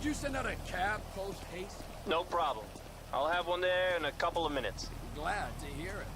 Could you send out a cab post-haste? No problem. I'll have one there in a couple of minutes. Glad to hear it.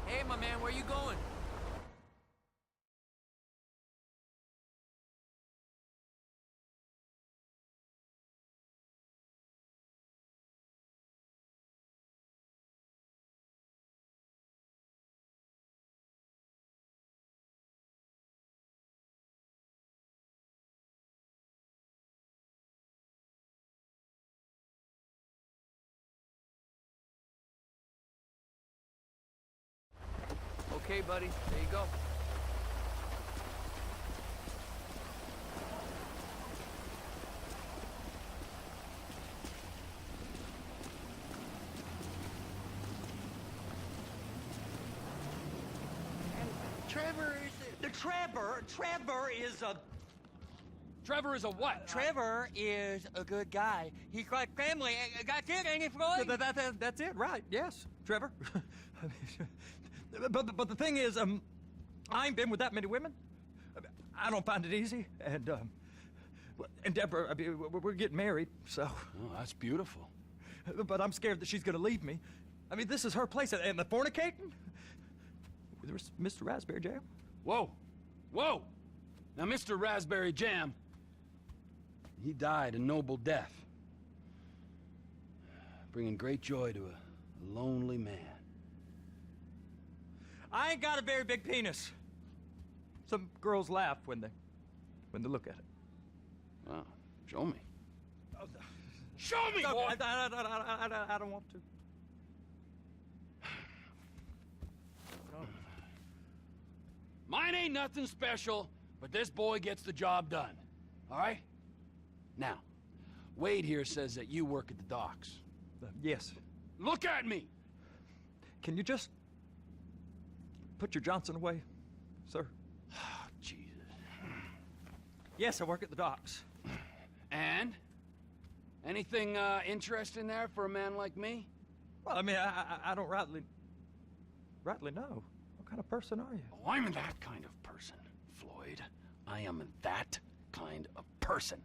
Hey, my man, where you going? Okay, buddy, there you go. Trevor is a... Trevor is a what? Trevor is a good guy. He's like family. That's it, ain't it, Floyd? That's it, right? Yes, Trevor. but the thing is, I ain't been with that many women. I don't find it easy, and Deborah, I mean, we're getting married, so. Oh, that's beautiful. But I'm scared that she's gonna leave me. I mean, this is her place, and the fornicating with Mr. Raspberry Jam. Whoa, whoa! Now, Mr. Raspberry Jam, he died a noble death, bringing great joy to a lonely man. I ain't got a very big penis. Some girls laugh when they look at it. Oh, show me. Show me, boy! I don't want to. Mine ain't nothing special, but this boy gets the job done. All right? Now, Wade here says that you work at the docks. Yes. Look at me! Can you just put your Johnson away, sir? Jesus. Yes, I work at the docks. And? Anything interesting there for a man like me? Well, I mean, I don't rightly know. What kind of person are you? Oh, I'm that kind of person, Floyd. I am that kind of person.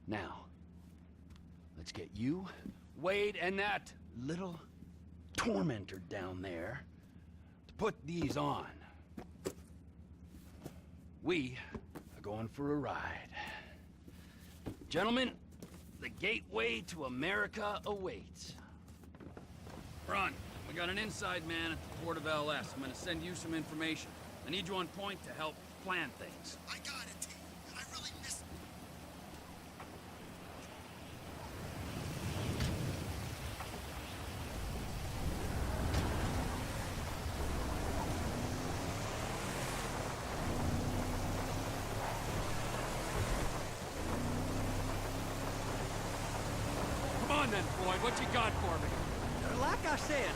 Now, let's get you, Wade, and that little tormentor down there to put these on. We are going for a ride. Gentlemen, the gateway to America awaits. Run. We got an inside man at the port of LS. I'm gonna send you some information. I need you on point to help plan things. I got it, T. I really missed... Come on then, Floyd. What you got for me? Like I said.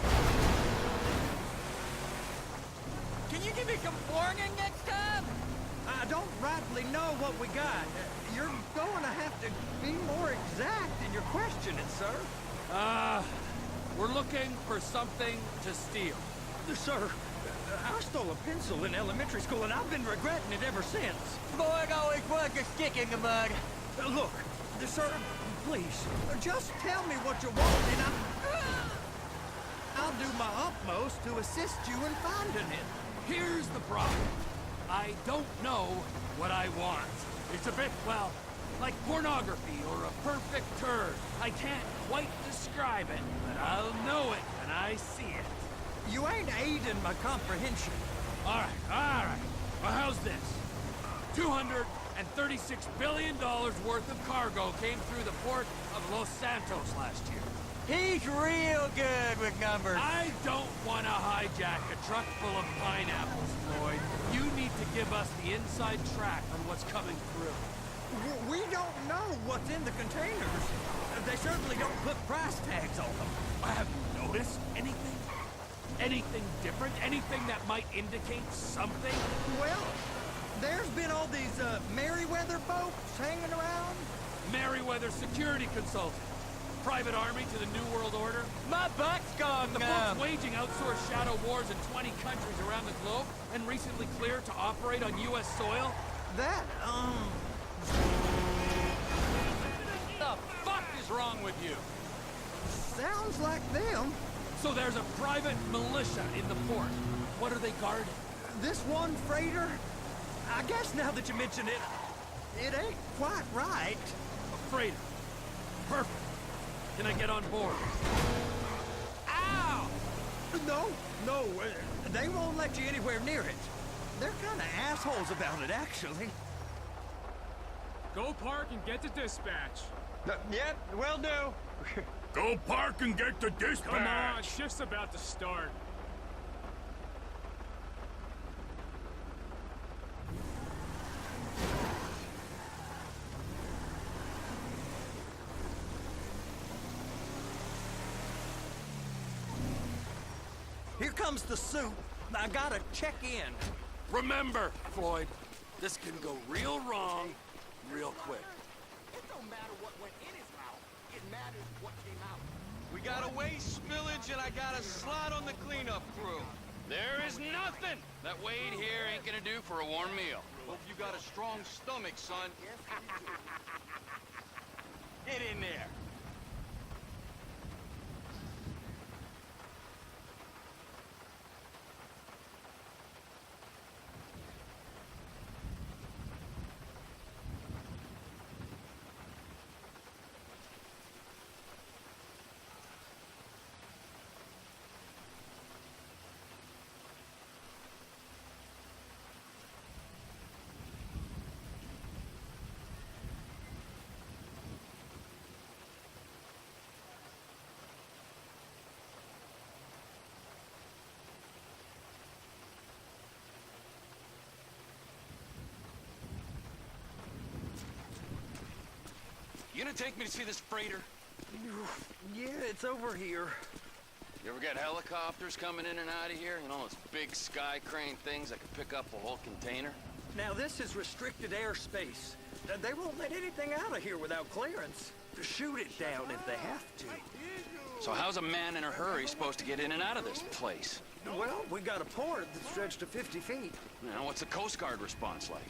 Can you give me some warning next time? I don't rightly know what we got. You're going to have to be more exact in your questioning, sir. We're looking for something to steal. Sir, I stole a pencil in elementary school, and I've been regretting it ever since. Floyd always was a stick in the mud. Look, sir, please, just tell me what you want, and I'll do my utmost to assist you in finding it. Here's the problem. I don't know what I want. It's a bit, well, like pornography or a perfect turd. I can't quite describe it, but I'll know it when I see it. You ain't aiding my comprehension. All right. Well, how's this? $236 billion worth of cargo came through the port of Los Santos last year. He's real good with numbers. I don't want to hijack a truck full of pineapples, Floyd. You need to give us the inside track on what's coming through. We don't know what's in the containers. They certainly don't put price tags on them. Have you noticed anything? Anything different? Anything that might indicate something? Well, there's been all these Merryweather boats hanging around. Merryweather security consultant. Private army to the New World Order. My butt's gone The numb. folks waging outsourced shadow wars in 20 countries around the globe and recently cleared to operate on U.S. soil. That, The fuck is wrong with you? sounds like them. So there's a private militia in the port. What are they guarding? This one freighter, I guess now that you mention it, it ain't quite right. A freighter. Perfect. Can I get on board? Ow! No, they won't let you anywhere near it. They're kind of assholes about it, actually. Go park and get to dispatch. Yep, will do. Go park and get to dispatch. Come on, shift's about to start. Here comes the suit. I gotta check in. Remember, Floyd, this can go real wrong real quick. It don't matter what went in his mouth. It matters what came out. We got a waste spillage and I got a slot on the cleanup crew. There is nothing that Wade here ain't gonna do for a warm meal. Hope you got a strong stomach, son. Get in there. You gonna take me to see this freighter? Yeah, it's over here. You ever get helicopters coming in and out of here? You know, those big sky crane things that can pick up a whole container? Now, this is restricted airspace. They won't let anything out of here without clearance. Shoot it down if they have to. So how's a man in a hurry supposed to get in and out of this place? Well, we got a port that's stretched to 50 feet. You know, what's the Coast Guard response like?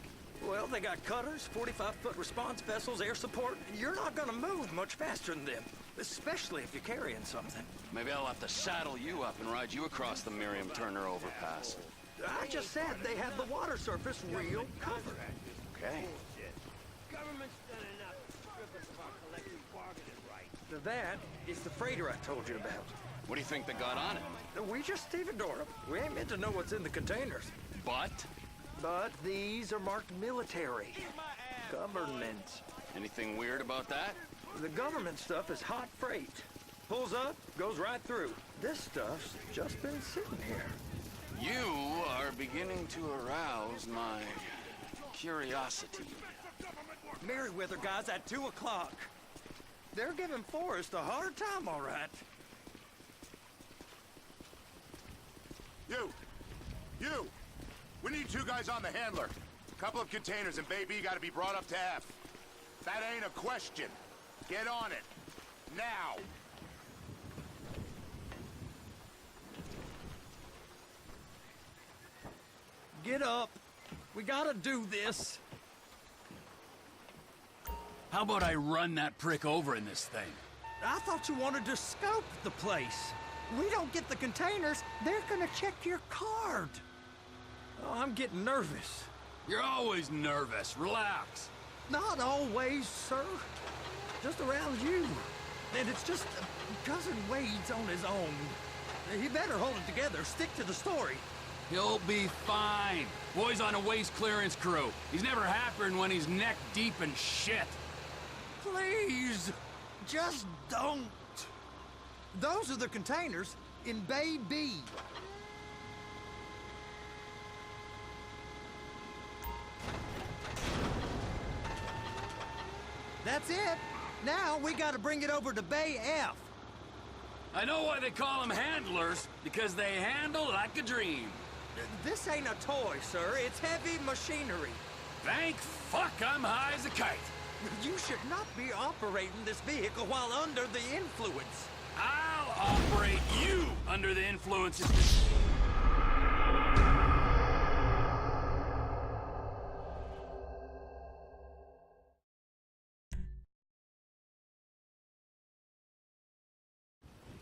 Well, they got cutters, 45-foot response vessels, air support. You're not gonna move much faster than them, especially if you're carrying something. Maybe I'll have to saddle you up and ride you across the Miriam Turner overpass. I just said they had the water surface real covered. Okay. Government's done enough to strip us of our collective bargaining rights. That is the freighter I told you about. What do you think they got on it? We just stevedore them. We ain't meant to know what's in the containers. But But these are marked military. Government. anything weird about that? The government stuff is hot freight. Pulls up, goes right through. This stuff's just been sitting here. You are beginning to arouse my curiosity. Merryweather guys at 2 o'clock. They're giving Forrest a hard time, all right. You! We need 2 guys on the handler. A couple of containers and Baby gotta be brought up to F. That ain't a question. Get on it. Now! Get up. We gotta do this. How about I run that prick over in this thing? I thought you wanted to scope the place. We don't get the containers, they're gonna check your card. Oh, I'm getting nervous. You're always nervous. Relax. Not always, sir. Just around you. And it's just Cousin Wade's on his own. He better hold it together, stick to the story. He'll be fine. Boy's on a waste clearance crew. He's never happier when he's neck deep in shit. Please, just don't. Those are the containers in Bay B. That's it. Now we gotta bring it over to Bay F. I know why they call them handlers, because they handle like a dream. This ain't a toy, sir. It's heavy machinery. Thank fuck I'm high as a kite. You should not be operating this vehicle while under the influence. I'll operate you under the influence of...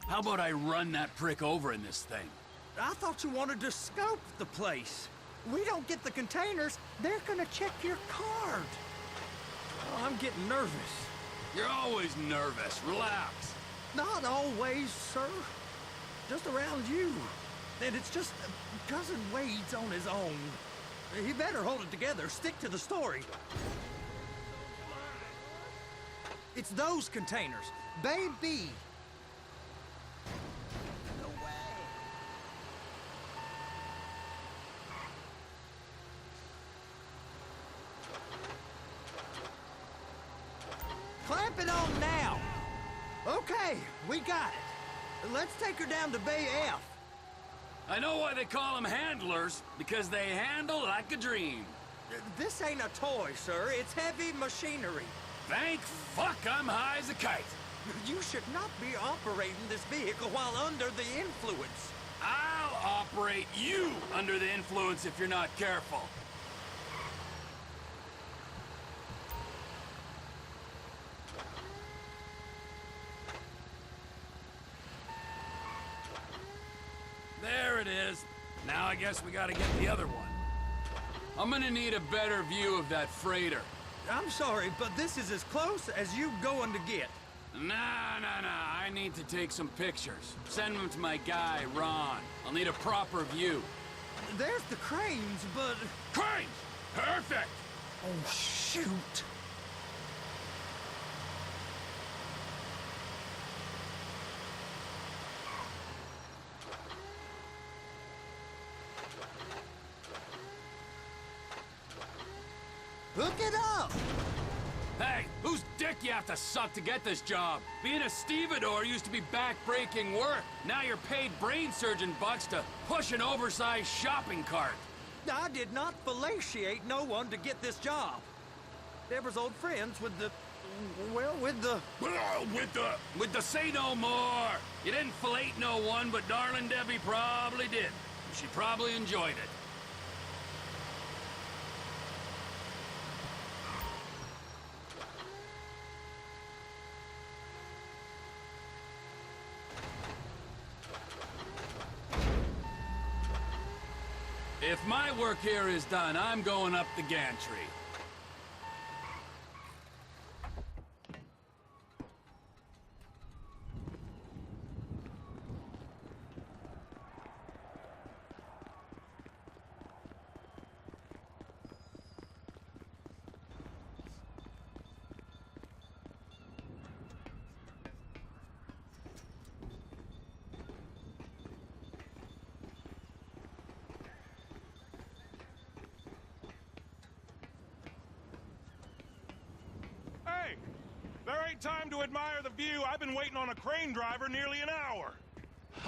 How about I run that prick over in this thing? I thought you wanted to scope the place. We don't get the containers, they're gonna check your card. Oh, I'm getting nervous. You're always nervous. Relax. Not always, sir. Just around you. And it's just Cousin Wade's on his own. He better hold it together, stick to the story. It's those containers. Bay B. Clamp it on now. Okay, we got it. Let's take her down to Bay F. I know why they call them handlers, because they handle like a dream. This ain't a toy, sir. It's heavy machinery. Thank fuck I'm high as a kite. You should not be operating this vehicle while under the influence. I'll operate you under the influence if you're not careful. There it is. Now I guess we gotta get the other one. I'm gonna need a better view of that freighter. I'm sorry, but this is as close as you going to get. Nah. I need to take some pictures. Send them to my guy, Ron. I'll need a proper view. There's the cranes, but... Cranes! Perfect! Oh, shoot. Hook it up! Hey, whose dick you have to suck to get this job? Being a stevedore used to be back-breaking work. Now you're paid brain surgeon bucks to push an oversized shopping cart. I did not fellatiate no one to get this job. Deborah's old friends with the... well, with the... With the say no more. You didn't fillet no one, but darling Debbie probably did. She probably enjoyed it. If my work here is done, I'm going up the gantry. Hey! There ain't time to admire the view. I've been waiting on a crane driver nearly an hour.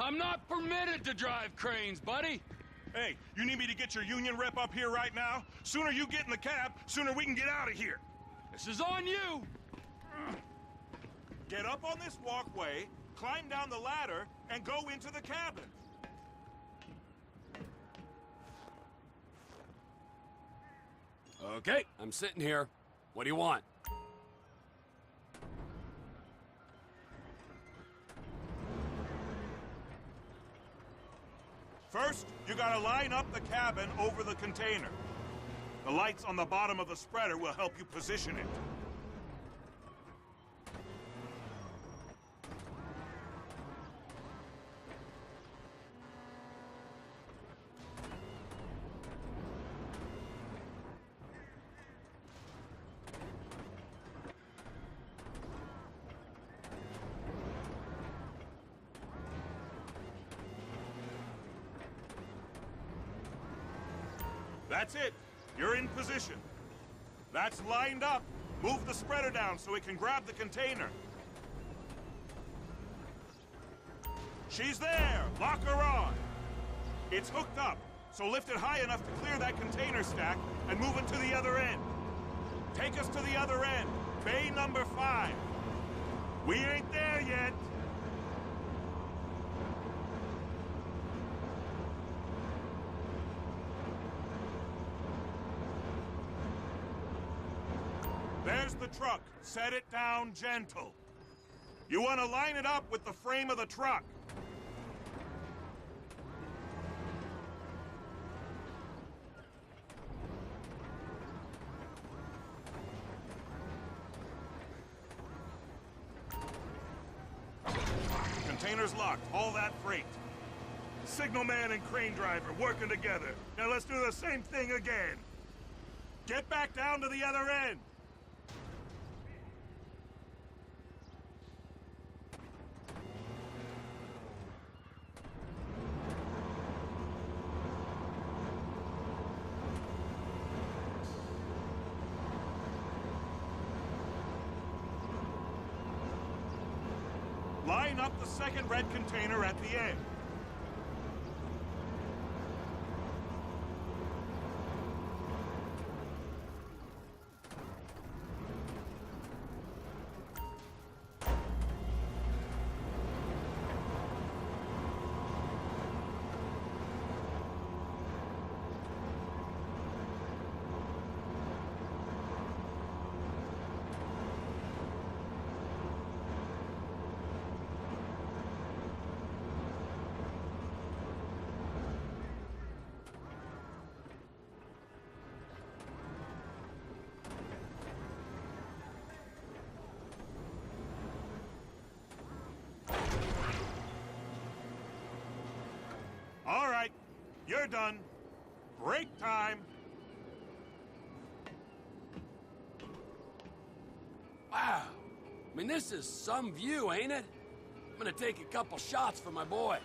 I'm not permitted to drive cranes, buddy. Hey, you need me to get your union rep up here right now? Sooner you get in the cab, sooner we can get out of here. This is on you. Get up on this walkway, climb down the ladder, and go into the cabin. Okay, I'm sitting here. What do you want? First, you gotta line up the cabin over the container. The lights on the bottom of the spreader will help you position it. That's it. You're in position. That's lined up. Move the spreader down so it can grab the container. She's there! Lock her on! It's hooked up, so lift it high enough to clear that container stack and move it to the other end. Take us to the other end, bay number 5. We ain't there yet! There's the truck. Set it down gentle. You want to line it up with the frame of the truck. Container's locked. All that freight. Signalman and crane driver working together. Now let's do the same thing again. Get back down to the other end. Line up the second red container at the end. All right, you're done. Break time. Wow. I mean, this is some view, ain't it? I'm gonna take a couple shots for my boy.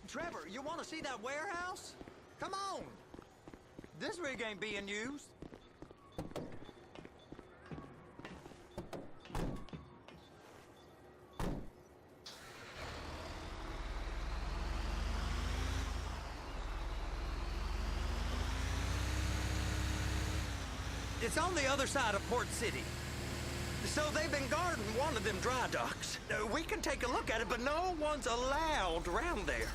Trevor, you want to see that warehouse? Come on. This rig ain't being used. It's on the other side of Port City. So they've been guarding one of them dry docks. We can take a look at it, but no one's allowed around there.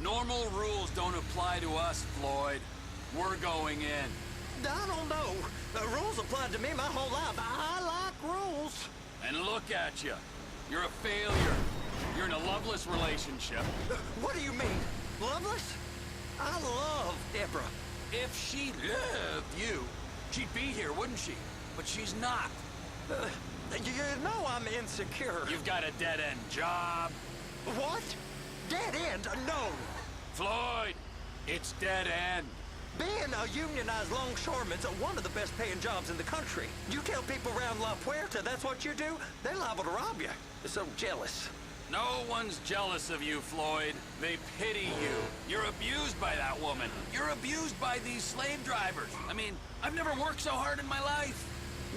Normal rules don't apply to us, Floyd. We're going in. I don't know. The rules applied to me my whole life. I like rules. And look at you. You're a failure. You're in a loveless relationship. What do you mean? Loveless? I love Deborah. If she loved you, she'd be here, wouldn't she? But she's not. You know I'm insecure. You've got a dead-end job. What? Dead end? No. Floyd, it's dead end. Being a unionized longshoreman's one of the best paying jobs in the country. You tell people around La Puerta that's what you do, they're liable to rob you. They're so jealous. No one's jealous of you, Floyd. They pity you. You're abused by that woman. You're abused by these slave drivers. I mean, I've never worked so hard in my life.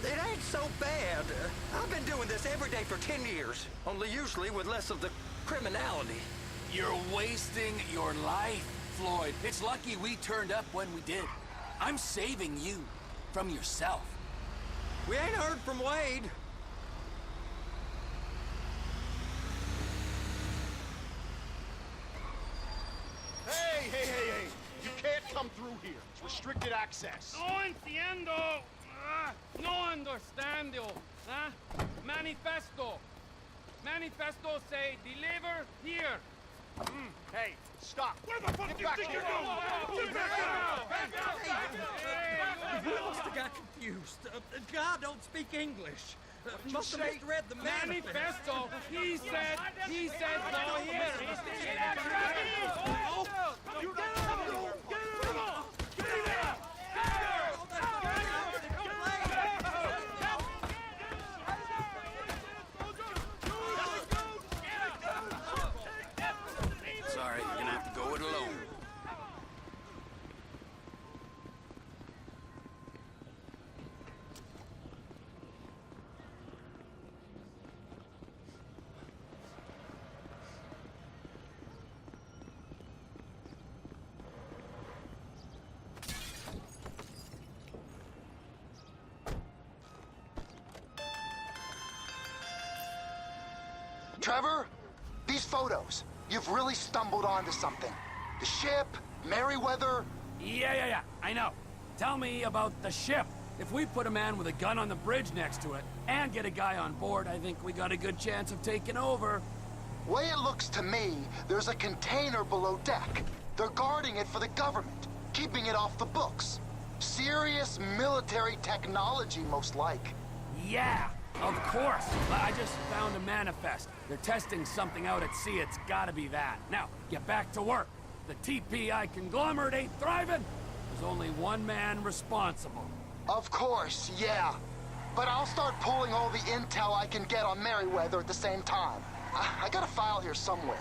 It ain't so bad. I've been doing this every day for 10 years, only usually with less of the criminality. You're wasting your life, Floyd. It's lucky we turned up when we did. I'm saving you from yourself. We ain't heard from Wade. Hey! You can't come through here. It's restricted access. No entiendo. No understando. Manifesto. Manifesto say deliver here. Hey, stop. Where the fuck Get do you back think here. you're going? Get back We must have got confused. God don't speak English. Must have misread the Manifesto. He said no here. You get out! Get out! Sorry, you're gonna have to go it alone. Trevor, these photos. You've really stumbled onto something. The ship, Merryweather. Yeah. I know. Tell me about the ship. If we put a man with a gun on the bridge next to it and get a guy on board, I think we got a good chance of taking over. Way it looks to me, there's a container below deck. They're guarding it for the government, keeping it off the books. Serious military technology, most like. Yeah, of course. I just found a manifest. They're testing something out at sea. It's gotta be that. Now, get back to work. The TPI conglomerate ain't thriving. There's only one man responsible. Of course, yeah. But I'll start pulling all the intel I can get on Merryweather at the same time. I got a file here somewhere.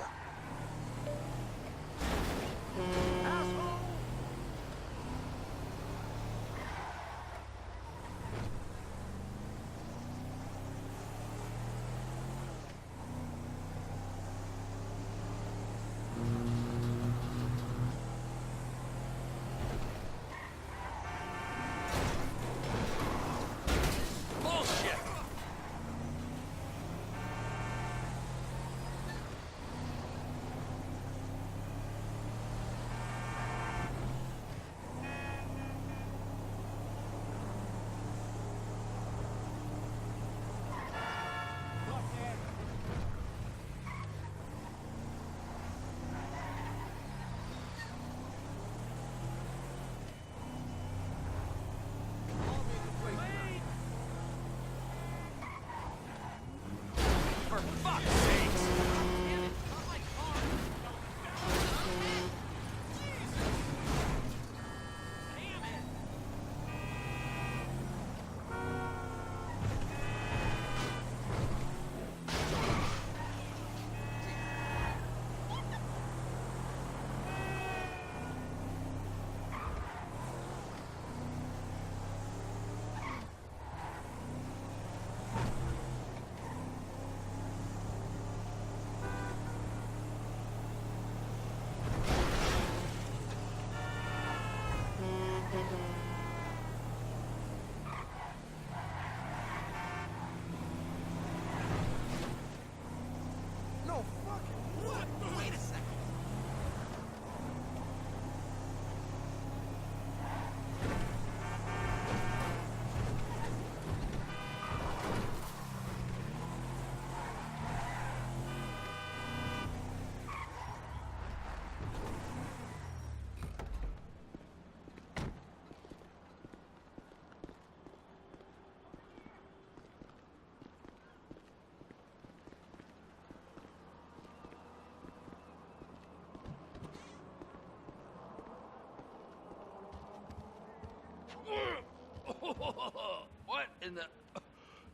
What in the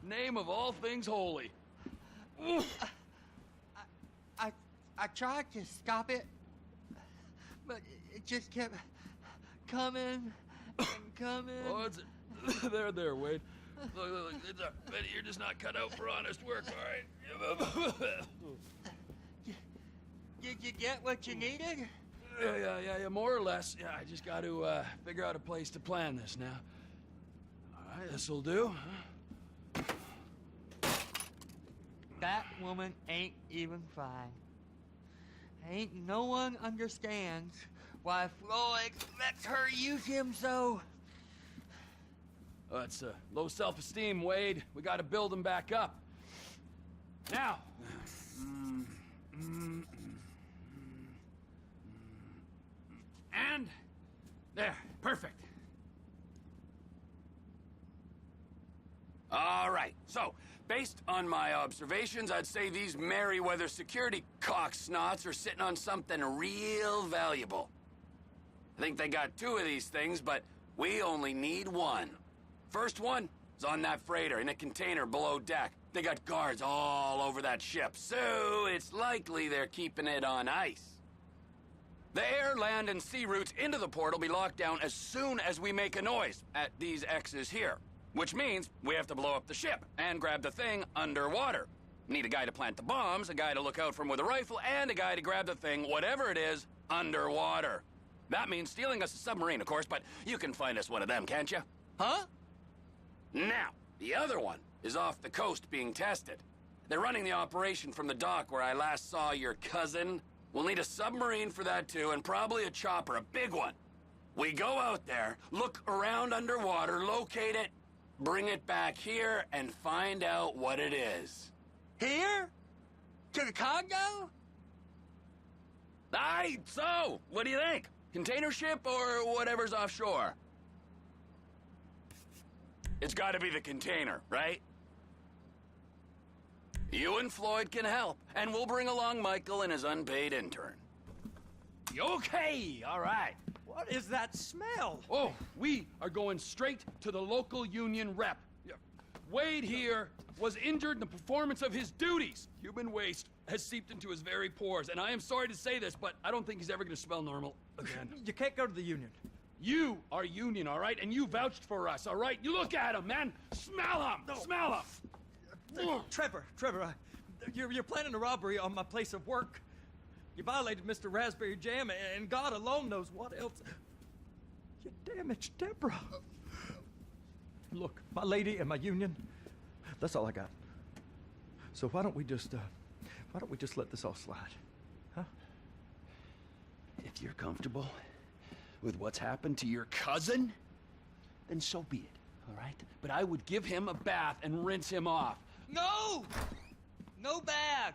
name of all things holy? I tried to stop it, but it just kept coming and coming. Oh, it's there, Wade. Look, Betty, you're just not cut out for honest work, all right? Did you get what you needed? Yeah, more or less. Yeah, I just got to figure out a place to plan this now. All right, this'll do. That woman ain't even fine. Ain't no one understands why Floyd lets her use him so. It's low self-esteem, Wade. We got to build him back up. Now. And there, perfect. All right, so based on my observations, I'd say these Merryweather security cocksnots are sitting on something real valuable. I think they got 2 of these things, but we only need 1. First one is on that freighter in a container below deck. They got guards all over that ship, so it's likely they're keeping it on ice. The air, land, and sea routes into the port will be locked down as soon as we make a noise at these X's here. Which means we have to blow up the ship and grab the thing underwater. Need a guy to plant the bombs, a guy to look out for him with a rifle, and a guy to grab the thing, whatever it is, underwater. That means stealing us a submarine, of course, but you can find us one of them, can't you? Huh? Now, the other one is off the coast being tested. They're running the operation from the dock where I last saw your cousin. We'll need a submarine for that too, and probably a chopper, a big one. We go out there, look around underwater, locate it, bring it back here, and find out what it is. Here? To the Congo? Aye, so, what do you think? Container ship or whatever's offshore? It's gotta be the container, right? You and Floyd can help, and we'll bring along Michael and his unpaid intern. Okay, all right. What is that smell? Oh, we are going straight to the local union rep. Wade here was injured in the performance of his duties. Human waste has seeped into his very pores, and I am sorry to say this, but I don't think he's ever going to smell normal again. You can't go to the union. You are union, all right? And you vouched for us, all right? You look at him, man. Smell him. No. Smell him. Trevor, you're planning a robbery on my place of work. You violated Mr. Raspberry Jam, and God alone knows what else. You damaged Deborah. Look, my lady and my union, that's all I got. So why don't we just let this all slide, huh? If you're comfortable with what's happened to your cousin, then so be it, all right? But I would give him a bath and rinse him off. No! No bath!